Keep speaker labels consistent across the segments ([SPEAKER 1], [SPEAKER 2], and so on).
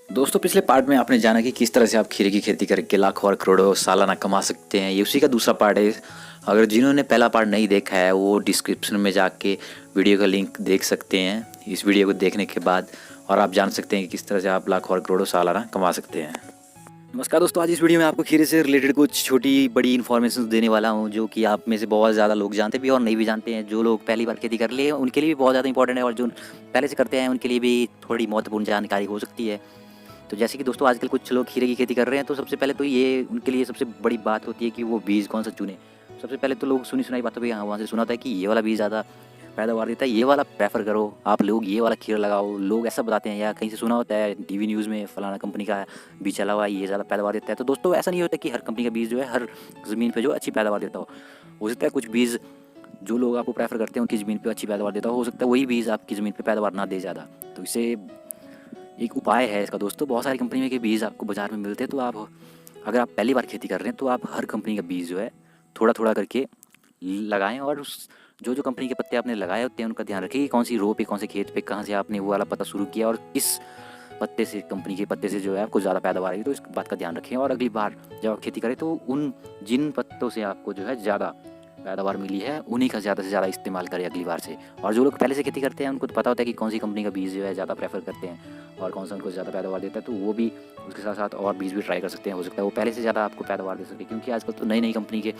[SPEAKER 1] दोस्तों पिछले पार्ट में आपने जाना कि किस तरह से आप खीरे की खेती करके लाखों और करोड़ों सालाना कमा सकते हैं। ये उसी का दूसरा पार्ट है। अगर जिन्होंने पहला पार्ट नहीं देखा है वो डिस्क्रिप्शन में जाके वीडियो का लिंक देख सकते हैं इस वीडियो को देखने के बाद, और आप जान सकते हैं कि किस तरह से आप लाखों और करोड़ों सालाना कमा सकते हैं। नमस्कार दोस्तों, आज इस वीडियो में आपको खीरे से रिलेटेड कुछ छोटी बड़ी इन्फॉर्मेशन देने वाला हूं जो कि आप में से बहुत ज़्यादा लोग जानते भी और नहीं भी जानते हैं। जो लोग पहली बार खेती कर लिए उनके लिए भी बहुत ज़्यादा इंपॉर्टेंट है, और जो पहले से करते हैं उनके लिए भी थोड़ी महत्वपूर्ण जानकारी हो सकती है। तो जैसे कि दोस्तों आजकल कुछ लोग खीरे की खेती कर रहे हैं, तो सबसे पहले तो ये उनके लिए सबसे बड़ी बात होती है कि वो बीज कौन सा चुने। सबसे पहले तो लोग सुनी सुनाई बातों पे हाँ वहाँ से सुना था कि ये वाला बीज ज़्यादा पैदावार देता है, ये वाला प्रेफर करो, आप लोग ये वाला खीरा लगाओ। लोग ऐसा बताते हैं, या कहीं से सुना होता है टीवी न्यूज़ में फलाना कंपनी का बीज चला हुआ है, ये ज़्यादा पैदावार देता है। तो दोस्तों ऐसा नहीं होता कि हर कंपनी का बीज जो है हर ज़मीन पर जो अच्छी पैदावार देता हो सकता है कुछ बीज जो लोग आपको प्रेफर करते हैं उनकी ज़मीन पर अच्छी पैदावार देता हो सकता है वही बीज आपकी ज़मीन पर पैदावार ना दे ज़्यादा। तो इसे एक उपाय है इसका दोस्तों। बहुत सारी कंपनी में के बीज आपको बाज़ार में मिलते हैं, तो आप अगर आप पहली बार खेती कर रहे हैं तो आप हर कंपनी का बीज जो है थोड़ा थोड़ा करके लगाएं, और उस जो कंपनी के पत्ते आपने लगाए होते हैं उनका ध्यान रखें कि कौन सी रो पे कौन से खेत पे कहाँ से आपने वो वाला पत्ता शुरू किया और किस पत्ते से कंपनी के पत्ते से जो है आपको ज़्यादा पैदावार आएगी। तो इस बात का ध्यान रखें, और अगली बार जब आप खेती करें तो उन जिन पत्तों से आपको जो है ज़्यादा पैदावार मिली है उन्हीं का ज़्यादा से ज़्यादा इस्तेमाल करें अगली बार से। और जो लोग पहले से खेती करते हैं उनको तो पता होता है कि कौन सी कंपनी का बीज जो है ज़्यादा प्रेफर करते हैं और कौन सा उनको ज़्यादा पैदावार देता है, तो वो भी उसके साथ साथ और बीज भी ट्राई कर सकते हैं। हो सकता है वो पहले से ज़्यादा आपको पैदावार दे सके, क्योंकि आजकल तो नई नई कंपनी के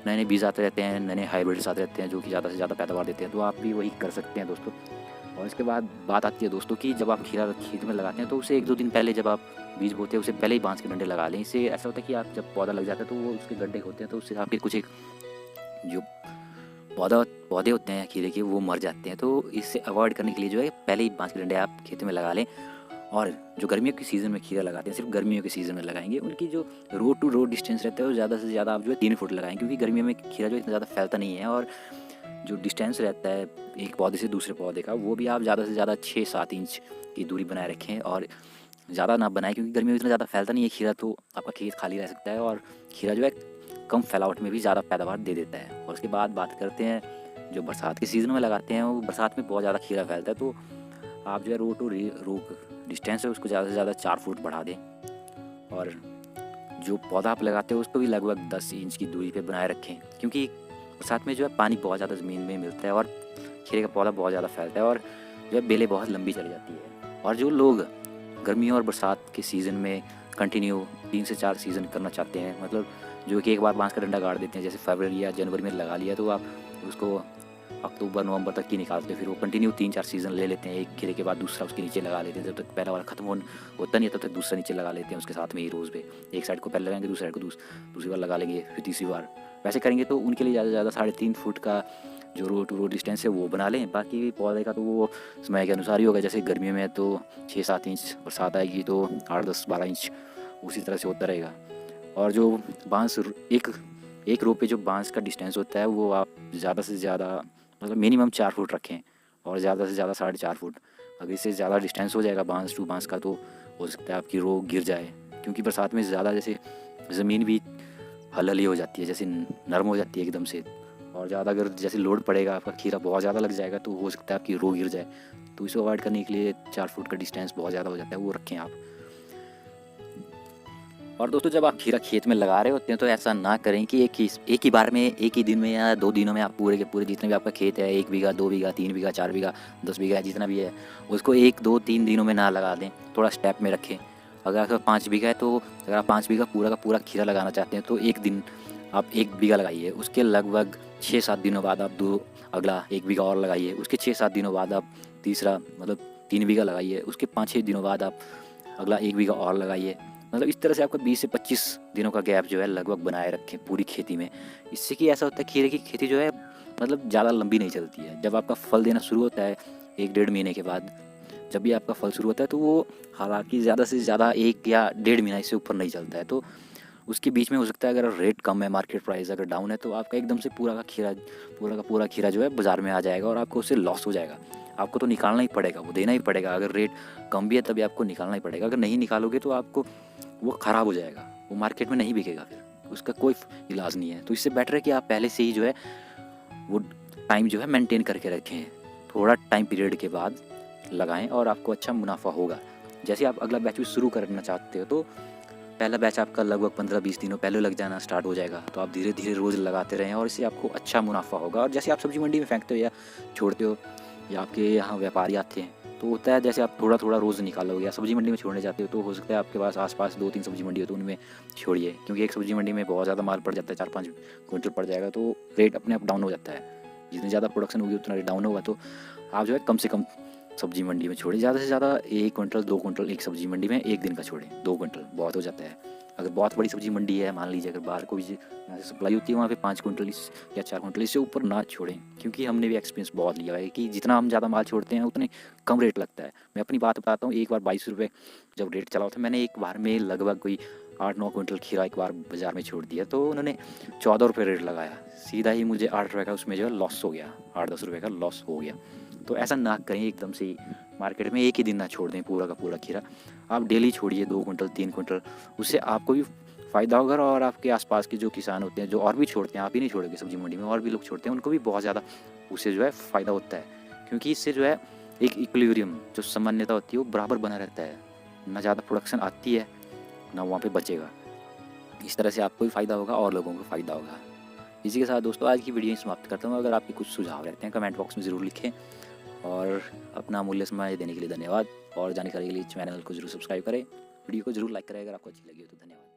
[SPEAKER 1] नए नए बीज आते रहते हैं, नए नए हाइब्रिड्स आते रहते हैं जो कि ज़्यादा से ज़्यादा पैदावार देते हैं। तो आप भी वही कर सकते हैं दोस्तों। और इसके बाद बात आती है दोस्तों कि जब आप खीरा खेत में लगाते हैं तो उसे 1-2 दिन पहले जब आप बीज बोते हैं उसे पहले ही बांस के डंडे लगा लें। इससे ऐसा होता है कि आप जब पौधा लग जाता है तो वो उसके गड्ढे होते हैं, तो उससे आपके कुछ एक जो पौधे होते हैं खीरे के वो मर जाते हैं। तो इससे अवॉइड करने के लिए जो है पहले ही बांस के डंडे आप खेत में लगा लें। और जो गर्मियों के सीज़न में खीरा लगाते हैं सिर्फ गर्मियों के सीज़न में लगाएंगे, उनकी जो रोड टू रोड डिस्टेंस रहता है वो ज़्यादा से ज़्यादा आप जो है 3 फुट लगाएं, क्योंकि गर्मियों में खीरा जो इतना ज़्यादा फैलता नहीं है। और जो डिस्टेंस रहता है एक पौधे से दूसरे पौधे का वो भी आप ज़्यादा से ज़्यादा 6-7 इंच की दूरी बनाए रखें, और ज़्यादा ना बनाएं, क्योंकि गर्मियों में इतना ज़्यादा फैलता नहीं है खीरा, तो आपका खेत खाली रह सकता है और खीरा जो है कम फैलावट में भी ज़्यादा पैदावार दे देता है। और उसके बाद बात करते हैं जो बरसात के सीज़न में लगाते हैं, वो बरसात में बहुत ज़्यादा खीरा फैलता है, तो आप जो है रो टू रो डिस्टेंस है उसको ज़्यादा से ज़्यादा 4 फुट बढ़ा दें। और जो पौधा आप लगाते हो उसको भी लगभग 10 इंच की दूरी पे बनाए रखें, क्योंकि बरसात में जो है पानी बहुत ज़्यादा ज़मीन में मिलता है और खीरे का पौधा बहुत ज़्यादा फैलता है, और जो है बेलें बहुत लंबी चली जाती है। और जो लोग गर्मियों और बरसात के सीज़न में कंटिन्यू 3 से 4 सीज़न करना चाहते हैं, मतलब जो कि एक बार बांस का डंडा गाड़ देते हैं, जैसे फरवरी या जनवरी में लगा लिया तो आप उसको अक्टूबर नवंबर तक की निकालते हैं, फिर वो कंटिन्यू 3-4 सीज़न ले लेते हैं, एक खीरे के बाद दूसरा उसके नीचे लगा लेते हैं, जब तक पहला वाला खत्म होता नहीं है तब तक दूसरा नीचे लगा लेते हैं उसके साथ में ही रोज़ पे। एक साइड को पहले लगाएंगे दूसरी साइड को दूसरी बार लगा लेंगे, फिर तीसरी बार वैसे करेंगे। तो उनके लिए ज़्यादा से ज़्यादा 3.5 फुट का जो रोड टू रोड डिस्टेंस है वो बना लें। बाकी पौधे का तो वो समय के अनुसार ही होगा, जैसे गर्मियों में तो 6-7 इंच, बरसात आएगी तो 8-10-12 इंच, उसी तरह से होता रहेगा। और जो बांस एक रो पे जो बांस का डिस्टेंस होता है वो आप ज़्यादा से ज़्यादा मतलब मिनिमम 4 फुट रखें, और ज़्यादा से ज़्यादा 4.5 फुट। अगर इससे ज़्यादा डिस्टेंस हो जाएगा बांस टू बांस का तो हो सकता है आपकी रो गिर जाए, क्योंकि बरसात में ज़्यादा जैसे ज़मीन भी हलहली हो जाती है, जैसे नरम हो जाती है एकदम से, और ज़्यादा अगर जैसे लोड पड़ेगा आपका खीरा बहुत ज़्यादा लग जाएगा तो हो सकता है आपकी रो गिर जाए। तो इसे अवॉइड करने के लिए 4 फुट का डिस्टेंस बहुत ज़्यादा हो जाता है, वो रखें आप। और दोस्तों जब आप खीरा खेत में लगा रहे होते हैं तो ऐसा ना करें कि एक ही बार में एक ही दिन में या 2 दिनों में आप पूरे के पूरे जितने भी आपका खेत है 1 बीघा 2 बीघा 3 बीघा 4 बीघा 10 बीघा जितना भी है उसको 1-2-3 दिनों में ना लगा दें, थोड़ा स्टेप में रखें। अगर आपका 5 बीघा है तो अगर आप 5 बीघा पूरा का पूरा खीरा लगाना चाहते हैं तो एक दिन आप 1 बीघा लगाइए, उसके लगभग 6-7 दिनों बाद आप अगला 1 बीघा और लगाइए, उसके 6-7 दिनों बाद आप तीसरा मतलब 3 बीघा लगाइए, उसके 5-6 दिनों बाद आप अगला 1 बीघा और लगाइए। मतलब इस तरह से आपका 20 से 25 दिनों का गैप जो है लगभग बनाए रखें पूरी खेती में। इससे कि ऐसा होता है खीरे की खेती जो है मतलब ज़्यादा लंबी नहीं चलती है। जब आपका फल देना शुरू होता है 1-1.5 महीने के बाद, जब भी आपका फल शुरू होता है तो वो हालांकि ज़्यादा से ज़्यादा 1 या 1.5 महीना इससे ऊपर नहीं चलता है, तो उसके बीच में हो सकता है अगर रेट कम है, मार्केट प्राइस अगर डाउन है तो आपका एकदम से पूरा का पूरा खीरा जो है बाज़ार में आ जाएगा और आपको उससे लॉस हो जाएगा। आपको तो निकालना ही पड़ेगा, वो देना ही पड़ेगा। अगर रेट कम भी है तभी आपको निकालना ही पड़ेगा, अगर नहीं निकालोगे तो आपको वो ख़राब हो जाएगा, वो मार्केट में नहीं बिकेगा, फिर उसका कोई इलाज नहीं है। तो इससे बेटर है कि आप पहले से ही जो है वो टाइम जो है मेंटेन करके रखें, थोड़ा टाइम पीरियड के बाद लगाएं और आपको अच्छा मुनाफा होगा। जैसे आप अगला बैच भी शुरू करना चाहते हो तो पहला बैच आपका लगभग 15-20 दिनों पहले लग जाना स्टार्ट हो जाएगा। तो आप धीरे धीरे रोज़ लगाते रहें और इससे आपको अच्छा मुनाफा होगा। और जैसे आप सब्जी मंडी में फेंकते हो या छोड़ते हो या आपके यहाँ व्यापारी आते हैं, तो होता है जैसे आप थोड़ा थोड़ा रोज़ निकालोगे या सब्जी मंडी में छोड़ने जाते हो तो हो सकता है आपके पास आसपास 2-3 सब्जी मंडी हो तो उनमें छोड़िए, क्योंकि एक सब्जी मंडी में बहुत ज़्यादा माल पड़ जाता है, 4-5 क्विंटल पड़ जाएगा तो रेट अपने आप डाउन हो जाता है। जितनी ज़्यादा प्रोडक्शन होगी उतना रेट डाउन होगा। तो आप जो है कम से कम सब्जी मंडी में छोड़ें, ज़्यादा से ज़्यादा 1 क्विंटल 2 क्विंटल एक सब्जी मंडी में एक दिन का छोड़ें। 2 क्विंटल बहुत हो जाता है। अगर बहुत बड़ी सब्जी मंडी है, मान लीजिए अगर बाहर कोई यहाँ से सप्लाई होती है वहाँ पे 5 क्विंटल या 4 क्विंटल, इससे ऊपर ना छोड़ें, क्योंकि हमने भी एक्सपीरियंस बहुत लिया है कि जितना हम ज़्यादा माल छोड़ते हैं उतने कम रेट लगता है। मैं अपनी बात बताता हूँ, एक बार 22 रुपये जब रेट चला था, मैंने एक बार में लगभग कोई 8-9 क्विंटल खीरा एक बार बाज़ार में छोड़ दिया, तो उन्होंने 14 रुपये रेट लगाया। सीधा ही मुझे 8 रुपये का उसमें जो है लॉस हो गया, 8-10 रुपये का लॉस हो गया। तो ऐसा ना करें, एकदम से मार्केट में एक ही दिन ना छोड़ दें पूरा का पूरा खीरा। आप डेली छोड़िए 2 क्विंटल 3 क्विंटल, उससे आपको भी फ़ायदा होगा और आपके आसपास के जो किसान होते हैं जो और भी छोड़ते हैं, आप ही नहीं छोड़ोगे सब्जी मंडी में, और भी लोग छोड़ते हैं, उनको भी बहुत ज़्यादा उससे जो है फ़ायदा होता है। क्योंकि इससे जो है एक इक्विलिब्रियम जो सामान्यता होती है वो बराबर बना रहता है, ना ज़्यादा प्रोडक्शन आती है ना वहाँ पे बचेगा। इस तरह से आपको भी फ़ायदा होगा और लोगों को फ़ायदा होगा। इसी के साथ दोस्तों आज की वीडियो समाप्त करता हूँ। अगर आपके कुछ सुझाव रहते हैं कमेंट बॉक्स में ज़रूर लिखें और अपना अमूल्य समय देने के लिए धन्यवाद। और जानकारी के लिए चैनल को जरूर सब्सक्राइब करें, वीडियो को जरूर लाइक करें अगर आपको अच्छी लगी हो तो। धन्यवाद।